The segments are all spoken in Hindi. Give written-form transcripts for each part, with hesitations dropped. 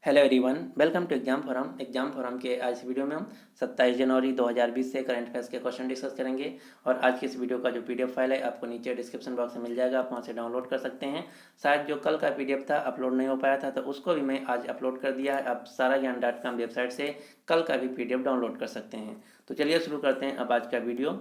Hello everyone, welcome to exam forum के आज वीडियो में हम 27 जनवरी 2020 से करंट अफेयर्स के क्वेश्चन डिस्कस करेंगे। और आज की इस वीडियो का जो पीडीएफ फाइल है आपको नीचे डिस्क्रिप्शन बॉक्स में मिल जाएगा, आप वहां से डाउनलोड कर सकते हैं। शायद जो कल का पीडीएफ था अपलोड नहीं हो पाया था, तो उसको भी मैं आज अपलोड कर दिया है। आप साराज्ञान.com वेबसाइट से कल का भी पीडीएफ डाउनलोड कर सकते हैं। तो चलिए शुरू करते हैं अब आज का वीडियो।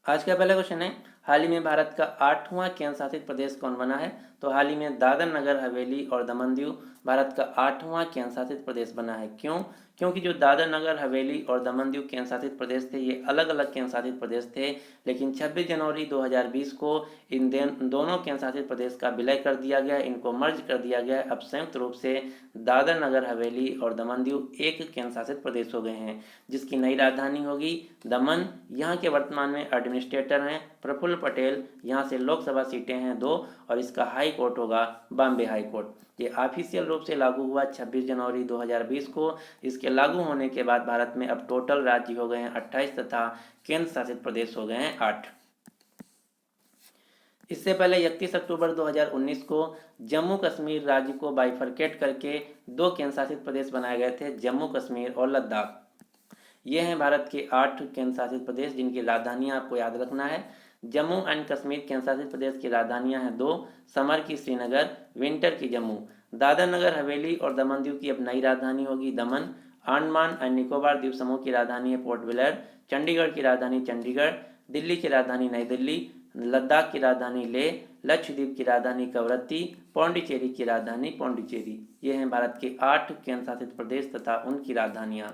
आज का पहला क्वेश्चन है, हाल ही में भारत का 8वां केंद्र शासित प्रदेश कौन बना है? तो हाल ही में दादर नगर हवेली और दमन दीव भारत का 8वां केंद्र शासित प्रदेश बना है। क्यों? क्योंकि जो दादर नगर हवेली और दमन दीव केंद्र शासित प्रदेश थे, ये अलग अलग केंद्र शासित प्रदेश थे, लेकिन 26 जनवरी 2020 को इन दोनों केंद्र शासित प्रदेश का विलय कर दिया गया, इनको मर्ज कर दिया गया। अब संयुक्त रूप से दादर नगर हवेली और दमन दीव एक केंद्र शासित प्रदेश हो गए हैं, जिसकी नई राजधानी होगी दमन। यहाँ के वर्तमान में एडमिनिस्ट्रेटर हैं प्रफुल्ल पटेल। यहाँ से लोकसभा सीटें हैं 2 और इसका हाई कोर्ट होगा बॉम्बे हाई कोर्ट। ये ऑफिशियल रूप से लागू हुआ 26 जनवरी 2020 को। इसके लागू होने के बाद भारत में अब टोटल राज्य हो गए हैं 28 तथा केंद्र शासित प्रदेश हो गए हैं 8। इससे पहले 31 अक्टूबर 2019 को जम्मू कश्मीर राज्य को बाइफरकेट करके 2 केंद्र शासित प्रदेश बनाए गए थे, जम्मू कश्मीर और लद्दाख। ये हैं भारत के 8 केंद्र शासित प्रदेश जिनकी राजधानियां आपको याद रखना है। जम्मू एंड कश्मीर केंद्र शासित प्रदेश की राजधानियां हैं 2, समर की श्रीनगर, विंटर की जम्मू। दादर नगर हवेली और दमन दीव की अब नई राजधानी होगी दमन। अंडमान एंड निकोबार द्वीप समूह की राजधानी है पोर्ट ब्लेयर। चंडीगढ़ की राजधानी चंडीगढ़। दिल्ली की राजधानी नई दिल्ली। लद्दाख की राजधानी लेह। लक्षद्वीप की राजधानी कवरत्ती। पौंडीचेरी की राजधानी पौंडीचेरी। ये हैं भारत के 8 केंद्र शासित प्रदेश तथा उनकी राजधानियां।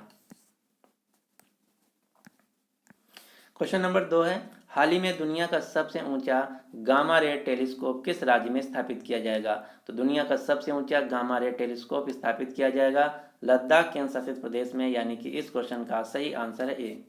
क्वेश्चन नंबर 2 है, हाल ही में दुनिया का सबसे ऊंचा गामा रे टेलीस्कोप किस राज्य में स्थापित किया जाएगा? तो दुनिया का सबसे ऊंचा गामा रे टेलीस्कोप स्थापित किया जाएगा लद्दाख केंद्र शासित प्रदेश में, यानी कि इस क्वेश्चन का सही आंसर है ए।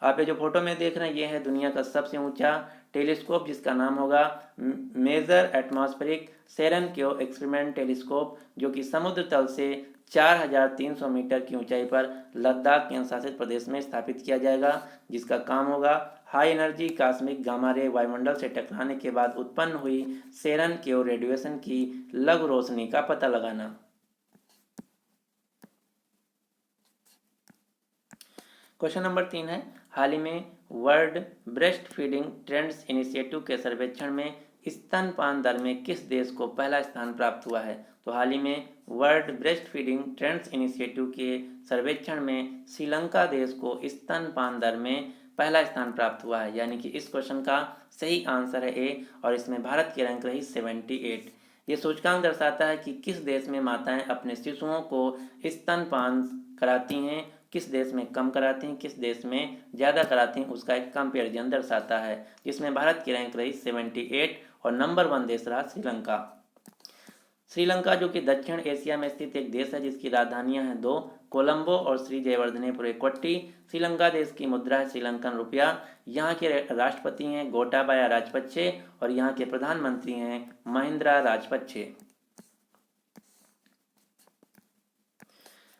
आप ये जो फोटो में देख रहे हैं, ये है दुनिया का सबसे ऊंचा टेलीस्कोप, जिसका नाम होगा मेजर एटमॉस्फेरिक सेरेनक्यो एक्सपेरिमेंट टेलीस्कोप, जो कि समुद्र तल से 4300 मीटर की ऊंचाई पर लद्दाख केंद्र शासित प्रदेश में स्थापित किया जाएगा, जिसका काम होगा high energy cosmic gamma ray वायुमंडल से टकराने के बाद उत्पन्न हुई सेरेनक्यो रेडिएशन की लघु रोशनी का पता लगाना। क्वेश्चन नंबर 3 है, हाल ही में world breast feeding trends initiative के सर्वेक्षण में स्तनपान दर में किस देश को पहला स्थान प्राप्त हुआ है? तो हाल ही में world breast feeding trends initiative के सर्वेक्षण में श्रीलंका देश को स्तनपान दर में पहला स्थान प्राप्त हुआ है, यानी कि इस क्वेश्चन का सही आंसर है ए, और इसमें भारत की रैंक रही 78। ये सूचकांक दर्शाता है कि किस देश में माताएं अपने शिशुओं को स्तनपान कराती हैं, किस देश में कम कराती हैं, किस देश में ज़्यादा कराती हैं, उसका एक कंपेरिजन दर्शाता है, जिसमें भारत की रैंक रही 78 और नंबर 1 देश रहा श्रीलंका। श्रीलंका जो कि दक्षिण एशिया में स्थित एक देश है, जिसकी राजधानियां हैं 2, कोलंबो और श्री जयवर्धनेपुर कोट्टी। श्रीलंका देश की मुद्रा है श्रीलंकन रुपया। यहाँ के राष्ट्रपति हैं गोटाबाया राजपक्षे और यहाँ के प्रधानमंत्री हैं महिंद्रा राजपक्षे।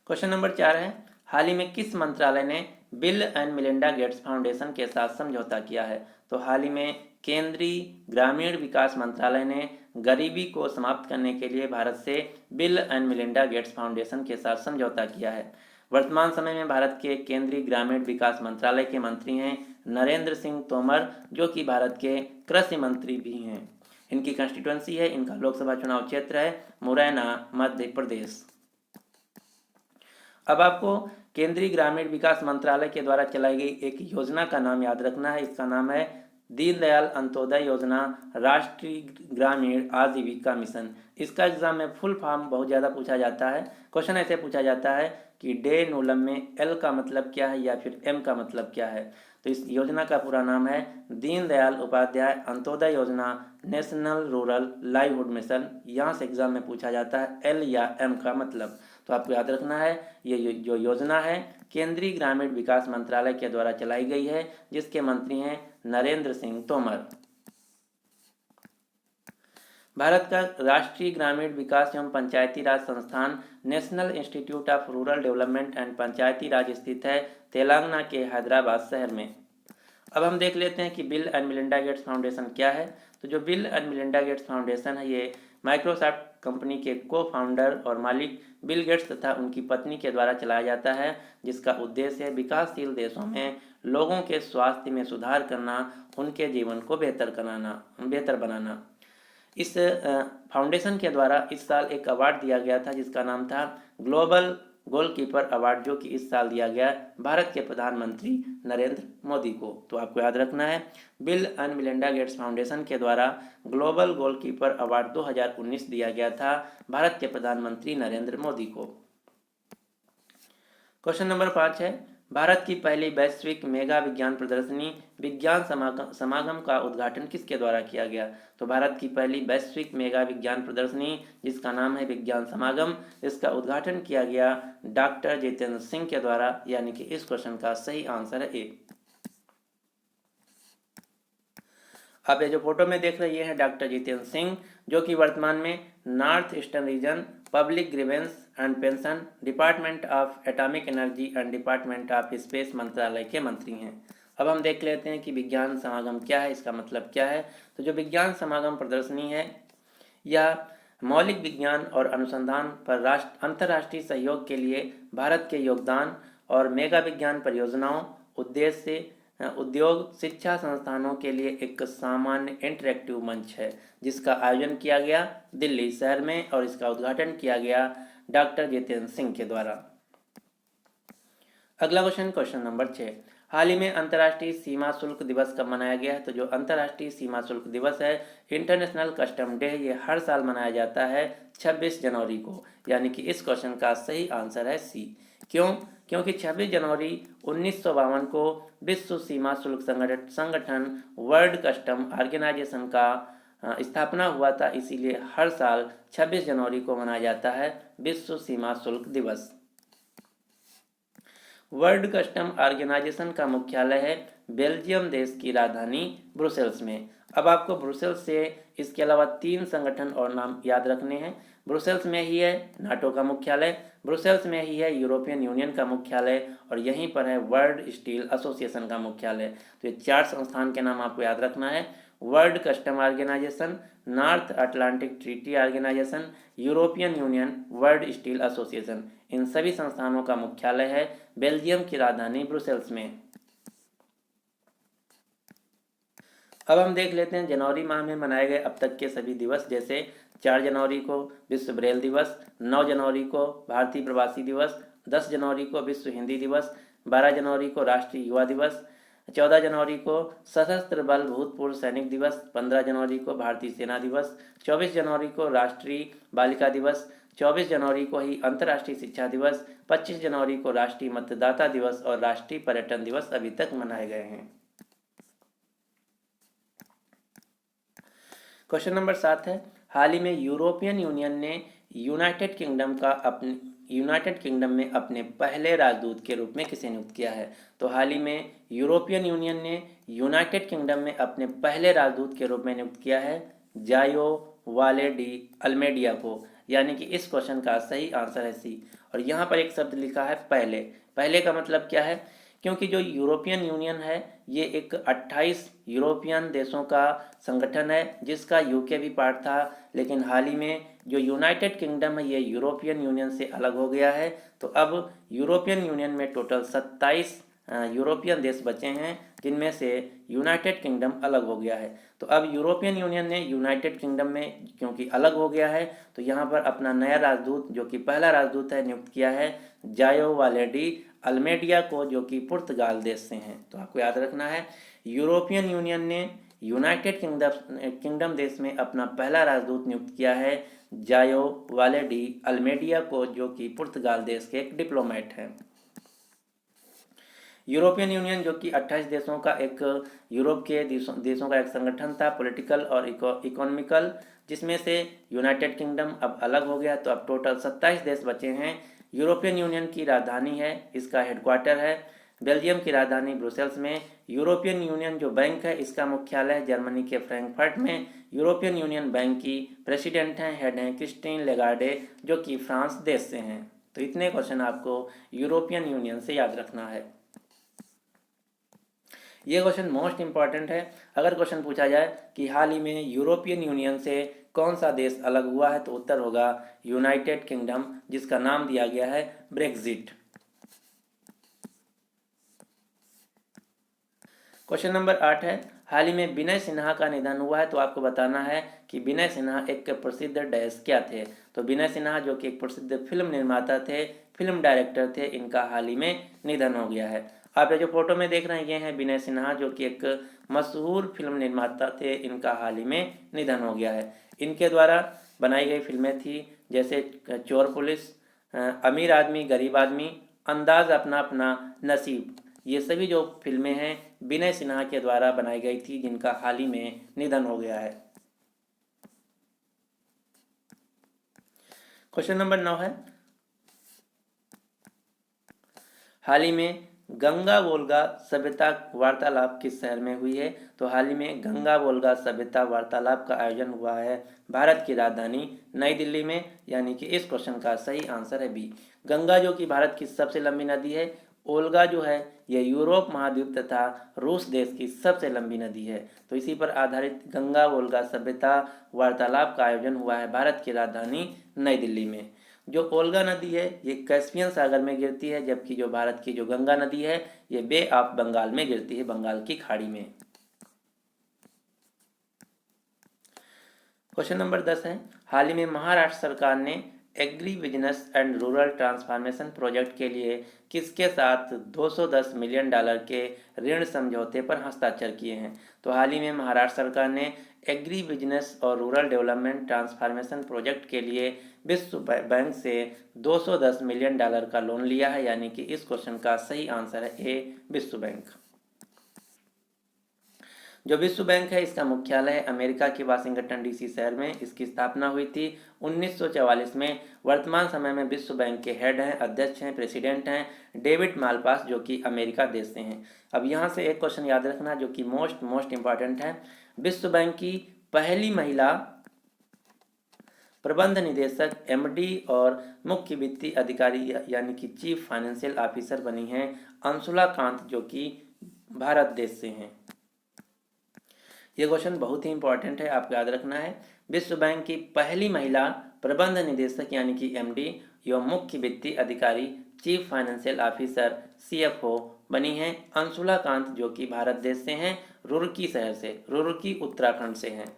क्वेश्चन नंबर 4 है, हाल ही में किस मंत्रालय ने bill and Melinda Gates foundation के साथ समझौता किया है? तो हाल ही में केंद्रीय ग्रामीण विकास मंत्रालय ने गरीबी को समाप्त करने के लिए भारत से bill and Melinda Gates foundation के साथ समझौता किया है। वर्तमान समय में भारत के केंद्रीय ग्रामीण विकास मंत्रालय के मंत्री हैं नरेंद्र सिंह तोमर, जो कि भारत के कृषि मंत्री भी हैं। इनकी कंस्टिट्यूंसी है, इनका लोकसभा चुनाव क्षेत्र है मुरैना, मध्य प्रदेश। अब आपको केंद्रीय ग्रामीण विकास मंत्रालय के द्वारा चलाई गई एक योजना का नाम याद रखना है। इसका नाम है दीनदयाल अंत्योदय योजना राष्ट्रीय ग्रामीण आजीविका मिशन। इसका एग्जाम में फुल फॉर्म बहुत ज़्यादा पूछा जाता है। क्वेश्चन ऐसे पूछा जाता है कि डे नूलम में एल का मतलब क्या है या फिर एम का मतलब क्या है। तो इस योजना का पूरा नाम है दीनदयाल उपाध्याय अंत्योदय योजना नेशनल रूरल लाइवलीहुड मिशन। यहाँ से एग्जाम में पूछा जाता है एल या एम का मतलब। तो आपको याद रखना है, ये जो योजना है केंद्रीय ग्रामीण विकास मंत्रालय के द्वारा चलाई गई है, जिसके मंत्री हैं नरेंद्र सिंह तोमर। भारत का राष्ट्रीय ग्रामीण विकास एवं पंचायती राज संस्थान National Institute of Rural Development and Panchayati Raj स्थित है तेलंगाना के हैदराबाद शहर में। अब हम देख लेते हैं कि bill and Melinda Gates foundation क्या है। तो जो bill and Melinda Gates foundation है, ये माइक्रोसॉफ्ट कंपनी के को फाउंडर और मालिक बिल गेट्स तथा उनकी पत्नी के द्वारा चलाया जाता है, जिसका उद्देश्य विकासशील देशों में लोगों के स्वास्थ्य में सुधार करना, उनके जीवन को बेहतर बनाना। इस फाउंडेशन के द्वारा इस साल एक अवार्ड दिया गया था जिसका नाम था ग्लोबल गोलकीपर अवार्ड, जो कि इस साल दिया गया भारत के प्रधानमंत्री नरेंद्र मोदी को। तो आपको याद रखना है, bill and Melinda Gates foundation के द्वारा ग्लोबल गोलकीपर अवार्ड 2019 दिया गया था भारत के प्रधानमंत्री नरेंद्र मोदी को। क्वेश्चन नंबर 5 है, भारत की पहली वैश्विक मेगा विज्ञान प्रदर्शनी विज्ञान समागम का उद्घाटन किसके द्वारा किया गया? तो भारत की पहली वैश्विक मेगा विज्ञान प्रदर्शनी जिसका नाम है विज्ञान समागम, इसका उद्घाटन किया गया डॉक्टर जितेंद्र सिंह के द्वारा, यानी कि इस क्वेश्चन का सही आंसर है ए। आप ये जो फोटो में देख रहे हैं डॉक्टर जितेंद्र सिंह, जो कि वर्तमान में north eastern region public grievance and pension, department of atomic energy and department of space मंत्रालय के मंत्री हैं। अब हम देख लेते हैं कि विज्ञान समागम क्या है, इसका मतलब क्या है। तो जो विज्ञान समागम प्रदर्शनी है, यह मौलिक विज्ञान और अनुसंधान पर अंतर्राष्ट्रीय सहयोग के लिए भारत के योगदान और मेगा विज्ञान परियोजनाओं, उद्देश्य, उद्योग, शिक्षा संस्थानों के लिए एक सामान्य इंटरेक्टिव मंच है, जिसका आयोजन किया गया दिल्ली शहर में और इसका उद्घाटन किया गया डॉक्टर जितेंद्र सिंह के द्वारा। अगला क्वेश्चन, क्वेश्चन नंबर 6, हाल ही में अंतर्राष्ट्रीय सीमा शुल्क दिवस कब मनाया गया है? तो जो अंतर्राष्ट्रीय सीमा शुल्क दिवस है, इंटरनेशनल कस्टम डे, ये हर साल मनाया जाता है 26 जनवरी को, यानी कि इस क्वेश्चन का सही आंसर है सी। क्यों? क्योंकि 26 जनवरी 1952 को विश्व सीमा शुल्क संगठन वर्ल्ड कस्टम ऑर्गेनाइजेशन का स्थापना हुआ था, इसीलिए हर साल 26 जनवरी को मनाया जाता है विश्व सीमा शुल्क दिवस। वर्ल्ड कस्टम ऑर्गेनाइजेशन का मुख्यालय है बेल्जियम देश की राजधानी ब्रुसेल्स में। अब आपको ब्रुसेल्स से इसके अलावा 3 संगठन और नाम याद रखने हैं। ब्रुसेल्स में ही है नाटो का मुख्यालय, ब्रुसेल्स में ही है यूरोपियन यूनियन का मुख्यालय और यहीं पर है वर्ल्ड स्टील एसोसिएशन का मुख्यालय। तो ये 4 संस्थान के नाम आपको याद रखना है, World Custom Organisation, North Atlantic Treaty Organisation, European Union, World Steel Association. इन सभी संस्थानों का मुख्यालय है बेल्जियम की राजधानी ब्रुसेल्स में। अब हम देख लेते हैं जनवरी माह में मनाए गए अब तक के सभी दिवस, जैसे 4 जनवरी को विश्व ब्रेल दिवस, 9 जनवरी को भारतीय प्रवासी दिवस, 10 जनवरी को विश्व हिंदी दिवस, 12 जनवरी को राष्ट्रीय युवा दिवस, 14 जनवरी को सशस्त्र बल भूतपूर्व सैनिक दिवस, 15 जनवरी को भारतीय सेना दिवस, 24 जनवरी को राष्ट्रीय बालिका दिवस, 24 जनवरी को ही अंतर्राष्ट्रीय शिक्षा दिवस, 25 जनवरी को राष्ट्रीय मतदाता दिवस और राष्ट्रीय पर्यटन दिवस अभी तक मनाए गए हैं। क्वेश्चन नंबर 7 है, हाल ही में यूरोपियन यूनियन ने यूनाइटेड किंगडम में अपने पहले राजदूत के रूप में किसे नियुक्त किया है? तो हाल ही में यूरोपियन यूनियन ने यूनाइटेड किंगडम में अपने पहले राजदूत के रूप में नियुक्त किया है जायो वाले डी अल्मेडिया को, यानी कि इस क्वेश्चन का सही आंसर है सी। और यहाँ पर एक शब्द लिखा है पहले। पहले का मतलब क्या है? क्योंकि जो यूरोपियन यूनियन है ये एक 28 यूरोपियन देशों का संगठन है जिसका यूके भी पार्ट था, लेकिन हाल ही में जो यूनाइटेड किंगडम है ये यूरोपियन यूनियन से अलग हो गया है। तो अब यूरोपियन यूनियन में टोटल 27 यूरोपियन देश बचे हैं, जिनमें से यूनाइटेड किंगडम अलग हो गया है। तो अब यूरोपियन यूनियन ने यूनाइटेड किंगडम में क्योंकि अलग हो गया है, तो यहाँ पर अपना नया राजदूत, जो कि पहला राजदूत है, नियुक्त किया है जायो वालेडी अल्मेडिया को, जो कि पुर्तगाल देश से हैं। तो आपको याद रखना है, यूरोपियन यूनियन ने यूनाइटेड किंगडम देश में अपना पहला राजदूत नियुक्त किया है जायो वालेडी अल्मेडिया को, जो कि पुर्तगाल देश के एक डिप्लोमेट हैं। यूरोपियन यूनियन जो कि 28 देशों का एक यूरोप के देशों का एक संगठन था, पॉलिटिकल और इकोनॉमिकल, जिसमें से यूनाइटेड किंगडम अब अलग हो गया। तो अब टोटल 27 देश बचे हैं। यूरोपियन यूनियन की राजधानी है, इसका हेडक्वार्टर है बेल्जियम की राजधानी ब्रुसेल्स में। यूरोपियन यूनियन जो बैंक है इसका मुख्यालय जर्मनी के फ्रैंकफर्ट में। यूरोपियन यूनियन बैंक की प्रेसिडेंट हैं, हेड हैं क्रिस्टीन लेगार्डे, जो कि फ्रांस देश से हैं। तो इतने क्वेश्चन आपको यूरोपियन यूनियन से याद रखना है। ये क्वेश्चन मोस्ट इंपॉर्टेंट है। अगर क्वेश्चन पूछा जाए कि हाल ही में यूरोपियन यूनियन से कौन सा देश अलग हुआ है? तो उत्तर होगा यूनाइटेड किंगडम, जिसका नाम दिया गया है ब्रेक्जिट। क्वेश्चन नंबर 8 है, हाल ही में विनय सिन्हा का निधन हुआ है। तो आपको बताना है कि विनय सिन्हा एक प्रसिद्ध डैश क्या थे। तो विनय सिन्हा जो कि एक प्रसिद्ध फिल्म निर्माता थे, फिल्म डायरेक्टर थे, इनका हाल ही में निधन हो गया है। आप ये जो फोटो में देख रहे हैं ये हैं विनय सिन्हा, जो कि एक मशहूर फिल्म निर्माता थे, इनका हाल ही में निधन हो गया है। इनके द्वारा बनाई गई फिल्में थी जैसे चोर पुलिस, अमीर आदमी गरीब आदमी, अंदाज अपना अपना, नसीब। ये सभी जो फिल्में हैं विनय सिन्हा के द्वारा बनाई गई थी, जिनका हाल ही में निधन हो गया है। क्वेश्चन नंबर 9 है, हाल ही में गंगा वोल्गा सभ्यता वार्तालाप किस शहर में हुई है? तो हाल ही में गंगा वोल्गा सभ्यता वार्तालाप का आयोजन हुआ है भारत की राजधानी नई दिल्ली में, यानी कि इस क्वेश्चन का सही आंसर है बी। गंगा जो कि भारत की सबसे लंबी नदी है, ओल्गा जो है यह यूरोप महाद्वीप तथा रूस देश की सबसे लंबी नदी है। तो इसी पर आधारित गंगा वोल्गा सभ्यता वार्तालाप का आयोजन हुआ है भारत की राजधानी नई दिल्ली में। जो ओल्गा नदी है ये कैस्पियन सागर में गिरती है, जबकि जो भारत की जो गंगा नदी है ये बे ऑफ बंगाल में गिरती है, बंगाल की खाड़ी में। क्वेश्चन नंबर 10 है, हाल ही में महाराष्ट्र सरकार ने agri business and rural transformation project के लिए किसके साथ $210 मिलियन के ऋण समझौते पर हस्ताक्षर किए हैं? तो हाल ही में महाराष्ट्र सरकार ने एग्री बिजनेस और रूरल डेवलपमेंट ट्रांसफॉर्मेशन प्रोजेक्ट के लिए विश्व बैंक से $210 मिलियन का लोन लिया है, यानी कि इस क्वेश्चन का सही आंसर है ए, विश्व बैंक। जो विश्व बैंक है इसका मुख्यालय है अमेरिका के वाशिंगटन डीसी शहर में। इसकी स्थापना हुई थी 1944 में। वर्तमान समय में विश्व बैंक के हेड हैं, अध्यक्ष हैं, प्रेसिडेंट हैं डेविड मालपास, जो कि अमेरिका देश से हैं। अब यहाँ से एक क्वेश्चन याद रखना जो कि मोस्ट इंपॉर्टेंट है। विश्व बैंक की पहली महिला प्रबंध निदेशक एमडी और मुख्य वित्तीय अधिकारी यानी कि चीफ फाइनेंशियल ऑफिसर बनी हैं अंशुला कांत, जो कि भारत देश से हैं। ये क्वेश्चन बहुत ही इंपॉर्टेंट है, आपको याद रखना है। विश्व बैंक की पहली महिला प्रबंध निदेशक यानी कि एमडी एवं मुख्य वित्तीय अधिकारी चीफ फाइनेंशियल ऑफिसर सीएफओ बनी हैं अंशुला कांत, जो कि भारत देश से हैं, रुड़की शहर से, रुड़की उत्तराखंड से हैं।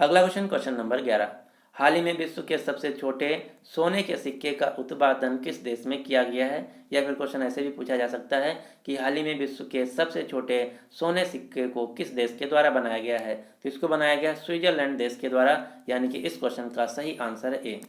अगला क्वेश्चन, क्वेश्चन नंबर 11, हाल ही में विश्व के सबसे छोटे सोने के सिक्के का उत्पादन किस देश में किया गया है? या फिर क्वेश्चन ऐसे भी पूछा जा सकता है कि हाल ही में विश्व के सबसे छोटे सोने सिक्के को किस देश के द्वारा बनाया गया है? तो इसको बनाया गया स्विट्जरलैंड देश के द्वारा, यानी कि इस क्वेश्चन का सही आंसर है ए।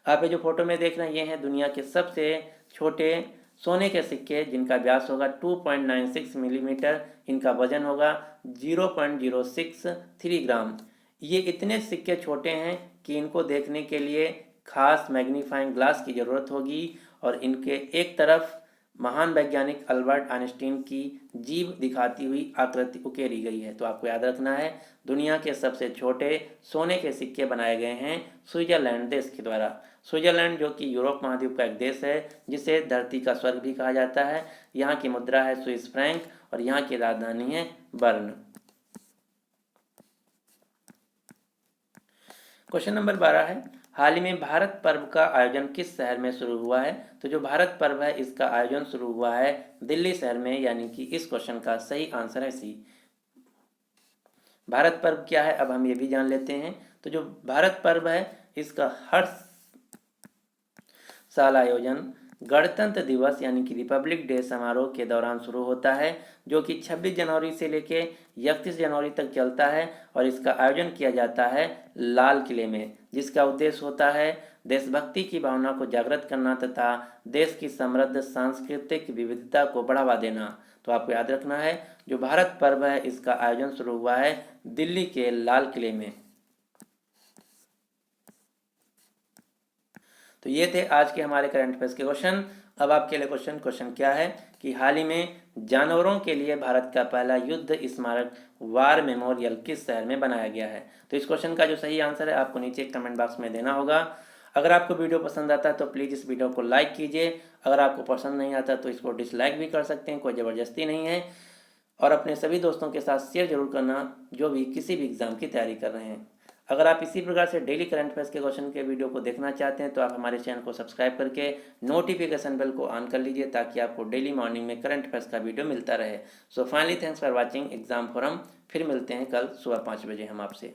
आप ये जो फोटो में देख रहे हैं ये हैं दुनिया के सबसे छोटे सोने के सिक्के, जिनका व्यास होगा 2.96 मिलीमीटर, इनका वजन होगा 0.063 ग्राम। ये इतने सिक्के छोटे हैं कि इनको देखने के लिए खास मैग्नीफाइंग ग्लास की ज़रूरत होगी, और इनके एक तरफ महान वैज्ञानिक अल्बर्ट आइंस्टीन की जीभ दिखाती हुई आकृति उकेरी गई है। तो आपको याद रखना है दुनिया के सबसे छोटे सोने के सिक्के बनाए गए हैं स्विट्जरलैंड देश के द्वारा। स्विट्जरलैंड जो कि यूरोप महाद्वीप का एक देश है, जिसे धरती का स्वर्ग भी कहा जाता है। यहाँ की मुद्रा है स्विस फ्रैंक और यहाँ की राजधानी है बर्न। क्वेश्चन नंबर 12 है, हाल ही में भारत पर्व का आयोजन किस शहर में शुरू हुआ है? तो जो भारत पर्व है इसका आयोजन शुरू हुआ है दिल्ली शहर में, यानी कि इस क्वेश्चन का सही आंसर है सी। भारत पर्व क्या है अब हम ये भी जान लेते हैं। तो जो भारत पर्व है इसका हर साल आयोजन गणतंत्र दिवस यानी कि रिपब्लिक डे समारोह के दौरान शुरू होता है, जो कि 26 जनवरी से लेके 31 जनवरी तक चलता है, और इसका आयोजन किया जाता है लाल किले में, जिसका उद्देश्य होता है देशभक्ति की भावना को जागृत करना तथा देश की समृद्ध सांस्कृतिक विविधता को बढ़ावा देना। तो आपको याद रखना है जो भारत पर्व है इसका आयोजन शुरू हुआ है दिल्ली के लाल किले में। तो ये थे आज के हमारे करंट अफेयर्स के क्वेश्चन। अब आपके लिए क्वेश्चन क्या है कि हाल ही में जानवरों के लिए भारत का पहला युद्ध स्मारक वार मेमोरियल किस शहर में बनाया गया है? तो इस क्वेश्चन का जो सही आंसर है आपको नीचे कमेंट बॉक्स में देना होगा। अगर आपको वीडियो पसंद आता है तो प्लीज़ इस वीडियो को लाइक कीजिए। अगर आपको पसंद नहीं आता तो इसको डिसलाइक भी कर सकते हैं, कोई ज़बरदस्ती नहीं है। और अपने सभी दोस्तों के साथ शेयर जरूर करना जो भी किसी भी एग्ज़ाम की तैयारी कर रहे हैं। अगर आप इसी प्रकार से डेली करंट अफेयर्स के क्वेश्चन के वीडियो को देखना चाहते हैं तो आप हमारे चैनल को सब्सक्राइब करके नोटिफिकेशन बेल को ऑन कर लीजिए ताकि आपको डेली मॉर्निंग में करंट अफेयर्स का वीडियो मिलता रहे। So finally thanks for watching exam forum. फिर मिलते हैं कल सुबह 5 बजे हम आपसे।